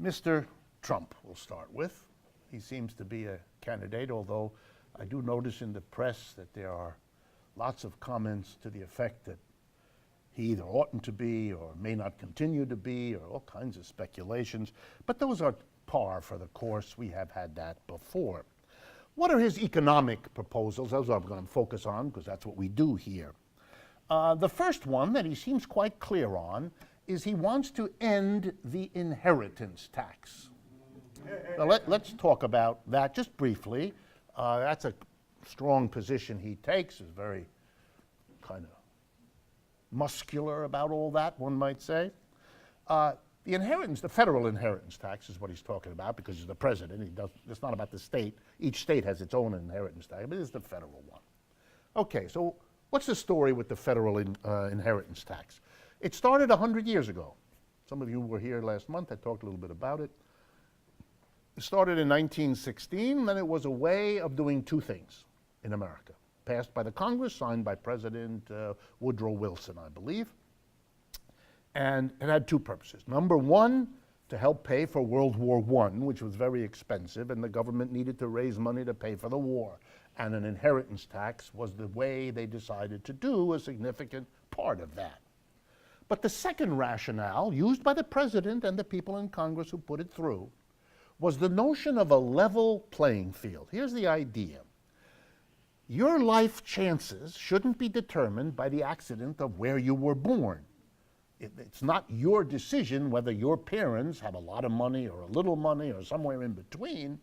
Mr. Trump, we'll start with. He seems to be a candidate, although I do notice in the press that there are lots of comments to the effect that he either oughtn't to be or may not continue to be, or all kinds of speculations. But those are par for the course. We have had that before. What are his economic proposals? Those I'm going to focus on because that's what we do here. The first one that he seems quite clear on is he wants to end the inheritance tax. Now let's talk about that just briefly. That's a strong position he takes. Is very kind of muscular about all that, one might say. The federal inheritance tax is what he's talking about because he's the president. It's not about the state. Each state has its own inheritance tax, but it's the federal one. Okay, so what's the story with the federal inheritance tax? It started 100 years ago. Some of you were here last month. I talked a little bit about it. It started in 1916, and it was a way of doing two things in America. Passed by the Congress, signed by President Woodrow Wilson, I believe. And it had two purposes. Number one, to help pay for World War I, which was very expensive, and the government needed to raise money to pay for the war. And an inheritance tax was the way they decided to do a significant part of that. But the second rationale, used by the president and the people in Congress who put it through, was the notion of a level playing field. Here's the idea. Your life chances shouldn't be determined by the accident of where you were born. It's not your decision whether your parents have a lot of money or a little money or somewhere in between.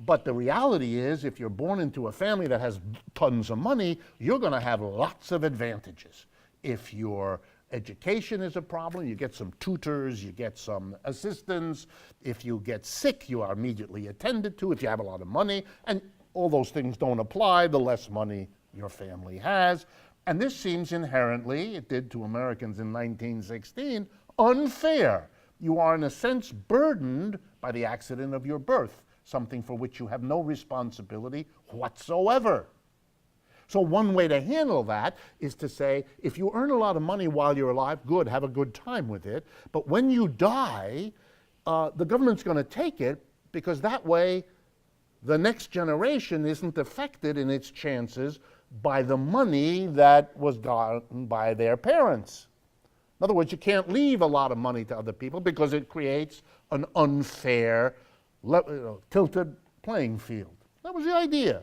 But the reality is, if you're born into a family that has tons of money, you're going to have lots of advantages. If your education is a problem, you get some tutors, you get some assistance. If you get sick, you are immediately attended to if you have a lot of money. And all those things don't apply the less money your family has. And this seems inherently, it did to Americans in 1916, unfair. You are in a sense burdened by the accident of your birth, something for which you have no responsibility whatsoever. So one way to handle that is to say, if you earn a lot of money while you're alive, good, have a good time with it. But when you die, the government's going to take it because that way the next generation isn't affected in its chances by the money that was gotten by their parents. In other words, you can't leave a lot of money to other people because it creates an unfair, tilted playing field. That was the idea.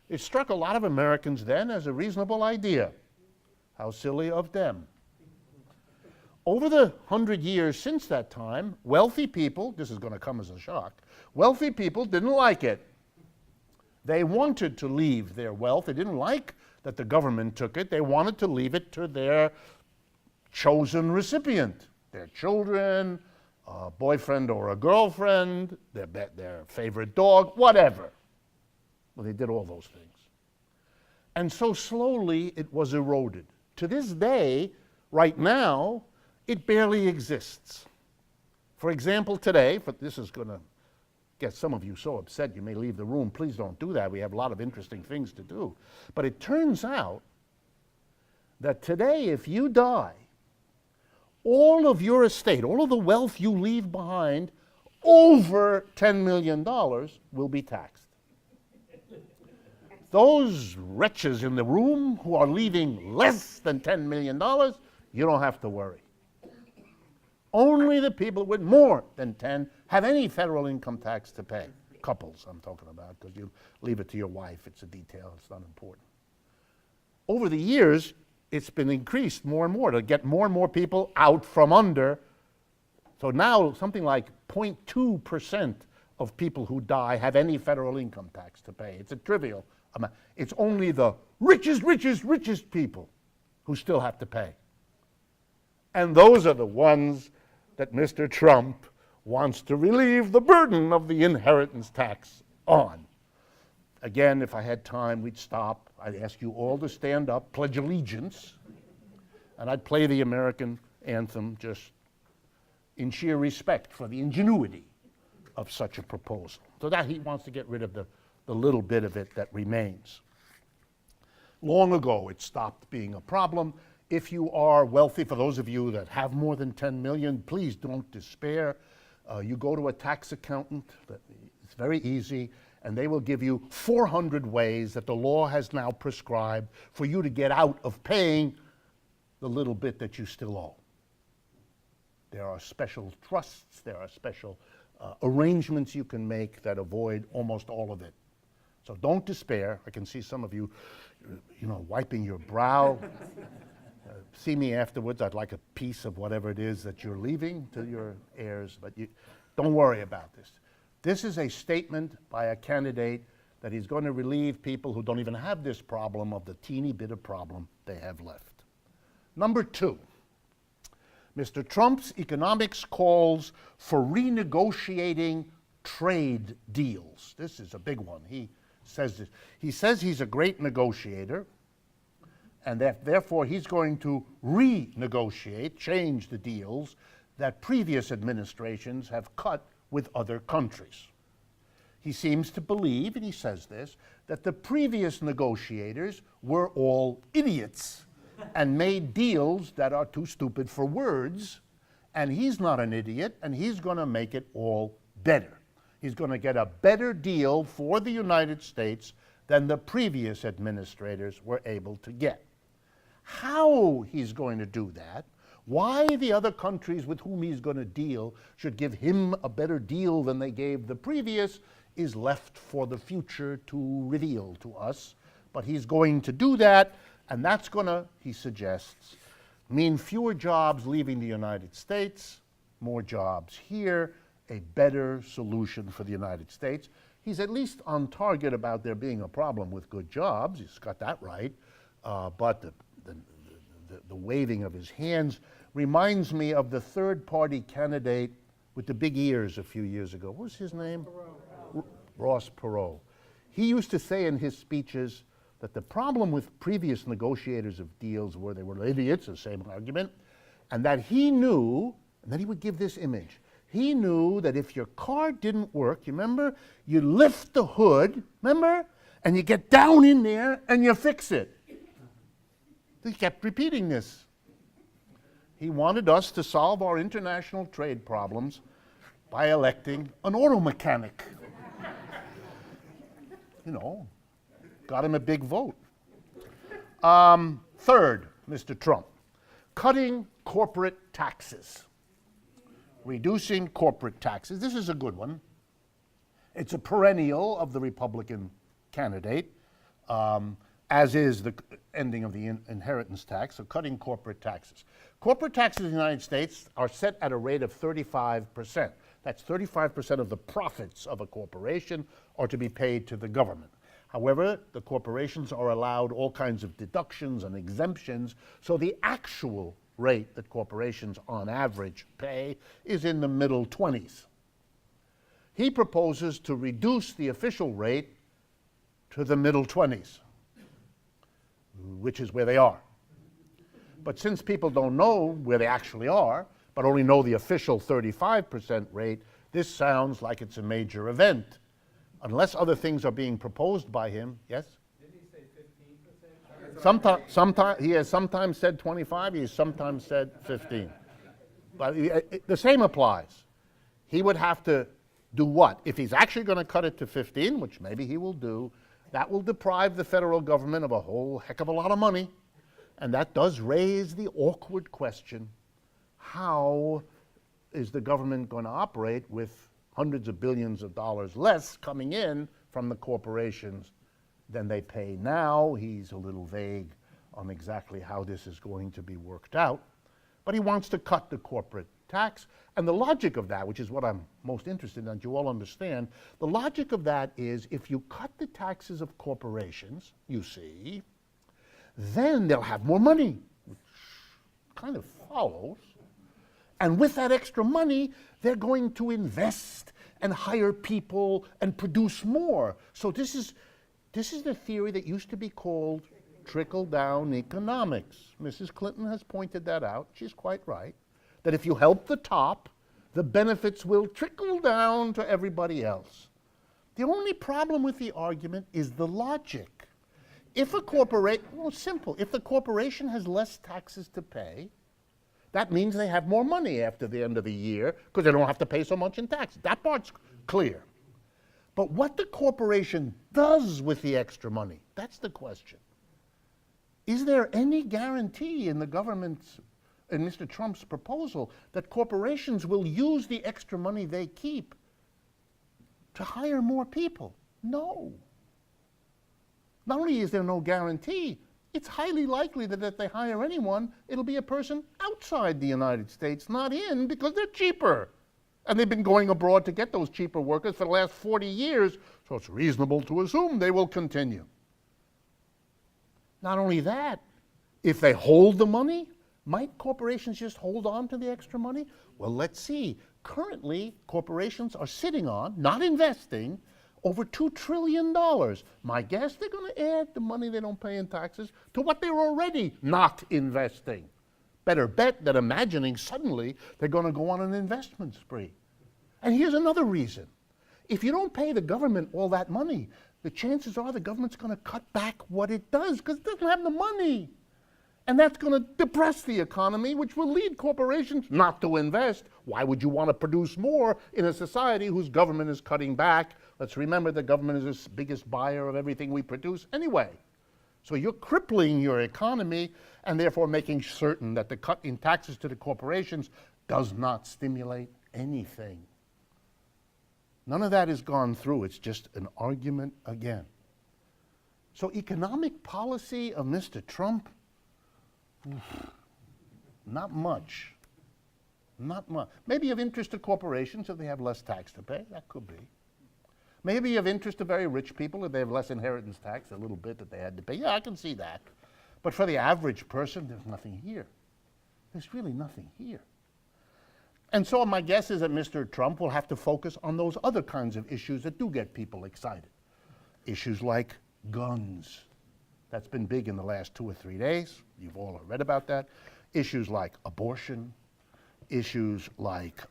It struck a lot of Americans then as a reasonable idea. How silly of them. Over the 100 years since that time, wealthy people, this is going to come as a shock, wealthy people didn't like it. They wanted to leave their wealth. They didn't like that the government took it. They wanted to leave it to their chosen recipient, their children, a boyfriend or a girlfriend, their favorite dog, whatever. Well, they did all those things. And so slowly it was eroded. To this day, right now, it barely exists. For example, today, this is going to get some of you so upset you may leave the room. Please don't do that. We have a lot of interesting things to do. But it turns out that today, if you die, all of your estate, all of the wealth you leave behind, over $10 million will be taxed. Those wretches in the room who are leaving less than $10 million, you don't have to worry. Only the people with more than 10 have any federal income tax to pay. Couples, I'm talking about, because you leave it to your wife. It's a detail. It's not important. Over the years, it's been increased more and more to get more and more people out from under. So now something like 0.2% of people who die have any federal income tax to pay. It's a trivial amount. It's only the richest people who still have to pay. And those are the ones that Mr. Trump wants to relieve the burden of the inheritance tax on. Again, if I had time, we'd stop. I'd ask you all to stand up, pledge allegiance, and I'd play the American anthem just in sheer respect for the ingenuity of such a proposal. So that he wants to get rid of the little bit of it that remains. Long ago, it stopped being a problem. If you are wealthy, for those of you that have more than 10 million, please don't despair. You go to a tax accountant, it's very easy, and they will give you 400 ways that the law has now prescribed for you to get out of paying the little bit that you still owe. There are special trusts, there are special arrangements you can make that avoid almost all of it. So don't despair. I can see some of you, wiping your brow. See me afterwards. I'd like a piece of whatever it is that you're leaving to your heirs, but don't worry about this. This is a statement by a candidate that he's going to relieve people who don't even have this problem of the teeny bit of problem they have left. Number 2, Mr. Trump's economics calls for renegotiating trade deals. This is a big one. He says this. He says he's a great negotiator, and that therefore he's going to renegotiate, change the deals that previous administrations have cut with other countries. He seems to believe, and he says this, that the previous negotiators were all idiots and made deals that are too stupid for words, and he's not an idiot, and he's going to make it all better. He's going to get a better deal for the United States than the previous administrators were able to get. How he's going to do that, why the other countries with whom he's going to deal should give him a better deal than they gave the previous, is left for the future to reveal to us. But he's going to do that, and that's going to, he suggests, mean fewer jobs leaving the United States, more jobs here, a better solution for the United States. He's at least on target about there being a problem with good jobs. He's got that right. But the waving of his hands reminds me of the third-party candidate with the big ears a few years ago. What was his name? Ross Perot. He used to say in his speeches that the problem with previous negotiators of deals were they were idiots, the same argument, and that he knew, and then he would give this image, he knew that if your car didn't work, you remember, you lift the hood, remember, and you get down in there and you fix it. He kept repeating this. He wanted us to solve our international trade problems by electing an auto mechanic. Got him a big vote. Third, Mr. Trump, cutting corporate taxes. Reducing corporate taxes. This is a good one. It's a perennial of the Republican candidate, as is the ending of the inheritance tax, so cutting corporate taxes. Corporate taxes in the United States are set at a rate of 35%. That's 35% of the profits of a corporation are to be paid to the government. However, the corporations are allowed all kinds of deductions and exemptions, so the actual rate that corporations on average pay is in the middle 20s. He proposes to reduce the official rate to the middle 20s, which is where they are. But since people don't know where they actually are, but only know the official 35% rate, this sounds like it's a major event. Unless other things are being proposed by him, yes? Didn't he say 15%? Sometimes he has sometimes said 25, he has sometimes said 15. But the same applies. He would have to do what? If he's actually going to cut it to 15, which maybe he will do, that will deprive the federal government of a whole heck of a lot of money. And that does raise the awkward question, how is the government going to operate with hundreds of billions of dollars less coming in from the corporations than they pay now? He's a little vague on exactly how this is going to be worked out. But he wants to cut the corporate tax. And the logic of that, which is what I'm most interested in, that you all understand, the logic of that is if you cut the taxes of corporations, you see, then they'll have more money, which kind of follows. And with that extra money, they're going to invest and hire people and produce more. So this is the theory that used to be called trickle-down economics. Mrs. Clinton has pointed that out. She's quite right. That if you help the top, the benefits will trickle down to everybody else. The only problem with the argument is the logic. If a corporation, well, simple, if the corporation has less taxes to pay, That means they have more money after the end of the year because they don't have to pay so much in taxes. That part's clear. But what the corporation does with the extra money, that's the question. Is there any guarantee in the government's, in Mr. Trump's proposal, that corporations will use the extra money they keep to hire more people? No. Not only is there no guarantee, it's highly likely that if they hire anyone, it'll be a person outside the United States, not in, because they're cheaper. And they've been going abroad to get those cheaper workers for the last 40 years, so it's reasonable to assume they will continue. Not only that, if they hold the money, might corporations just hold on to the extra money? Well, let's see. Currently, corporations are sitting on, not investing, over $2 trillion. My guess, they're going to add the money they don't pay in taxes to what they're already not investing. Better bet than imagining suddenly they're going to go on an investment spree. And here's another reason. If you don't pay the government all that money, the chances are the government's going to cut back what it does because it doesn't have the money. And that's going to depress the economy, which will lead corporations not to invest. Why would you want to produce more in a society whose government is cutting back? Let's remember the government is the biggest buyer of everything we produce anyway. So you're crippling your economy and therefore making certain that the cut in taxes to the corporations does not stimulate anything. None of that has gone through. It's just an argument again. So economic policy of Mr. Trump, not much. Not much. Maybe of interest to corporations if they have less tax to pay. That could be. Maybe of interest to very rich people if they have less inheritance tax, a little bit that they had to pay. Yeah, I can see that. But for the average person, there's nothing here. There's really nothing here. And so my guess is that Mr. Trump will have to focus on those other kinds of issues that do get people excited. Issues like guns. That's been big in the last 2 or 3 days. You've all read about that. Issues like abortion. Issues like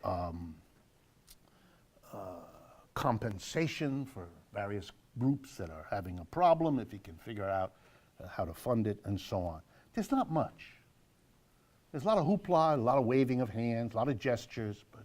compensation for various groups that are having a problem, if you can figure out how to fund it, and so on. There's not much. There's a lot of hoopla, a lot of waving of hands, a lot of gestures, but